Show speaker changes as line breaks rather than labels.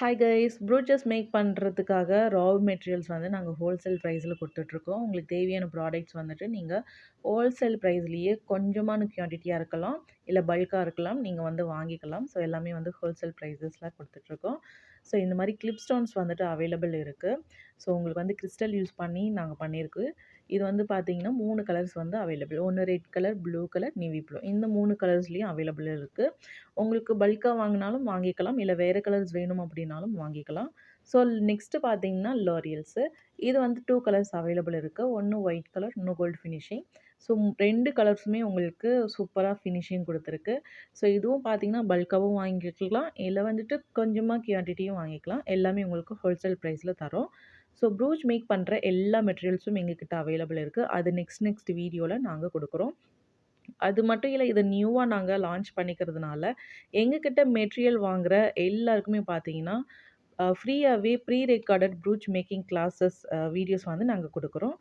Hi guys! Brooches make பண்ணுறதுக்காக materials வந்து நாங்க ஹோல்சேல் ப்ரைஸில் குடுத்துட்ருக்கோம். உங்களுக்கு தேவையான ப்ராடக்ட்ஸ் வந்துட்டு நீங்க ஹோல்சேல் ப்ரைஸ்லேயே கொஞ்சமான குவான்டிட்டியா இருக்கலாம், இல்ல பல்கா இருக்கலாம். நீங்க வந்து வாங்கிக்கலாம். ஸோ எல்லாமே வந்து ஹோல்சேல் ப்ரைஸஸ்ல குடுத்துட்ருக்கோம். ஸோ இந்த மாரி கிளிப் ஸ்டோன்ஸ் வந்துட்டு அவைலபிள் இருக்கு. ஸோ உங்களுக்கு வந்து கிறிஸ்டல் யூஸ் பண்ணி நாங்க பண்ணியிருக்கு. இது வந்து பார்த்தீங்கன்னா 3 கலர்ஸ் வந்து அவைலபிள். ஒண்ணு red colour, blue colour, navy blue. இந்த 3 கலர்ஸ்லயும் அவைலபிள் இருக்கு. உங்களுக்கு பல்கா வாங்குனாலும் வாங்கிக்கலாம். இல்ல வேற கலர்ஸ் வேணும் அப்படின்னாலும் வாங்கிக்கலாம். ஸோ நெக்ஸ்ட்டு பார்த்தீங்கன்னா, லாரியல்ஸு. இது வந்து 2 கலர்ஸ் அவைலபிள் இருக்கு. ஒண்ணு ஒயிட் கலர், இன்னும் கோல்ட் ஃபினிஷிங். ஸோ 2 கலர்ஸுமே உங்களுக்கு சூப்பரா ஃபினிஷிங் குடுத்துருக்கு. ஸோ இதுவும் பார்த்தீங்கன்னா, பல்காவும் வாங்கிக்கலாம். இல்ல வந்துட்டு கொஞ்சமா குவான்டிட்டியும் வாங்கிக்கலாம். எல்லாமே உங்களுக்கு ஹோல்சேல் பிரைஸ்ல தரோம். ஸோ ப்ரூச் மேக் பண்ற எல்லா மெட்டீரியல்ஸும் எங்ககிட்ட அவைலபிள் இருக்கு. அது நெக்ஸ்ட் வீடியோல நாங்க குடுக்குறோம். அது மட்டும் இல்ல, இத நியூவா நாங்க லான்ச் பண்ணிக்கிறதுனால, எங்ககிட்ட மெட்டீரியல் வாங்குற எல்லாருக்குமே பார்த்தீங்கன்னா, ஃப்ரீயாவே pre recorded brooch making classes videos வந்து நாங்க குடுக்குறோம்.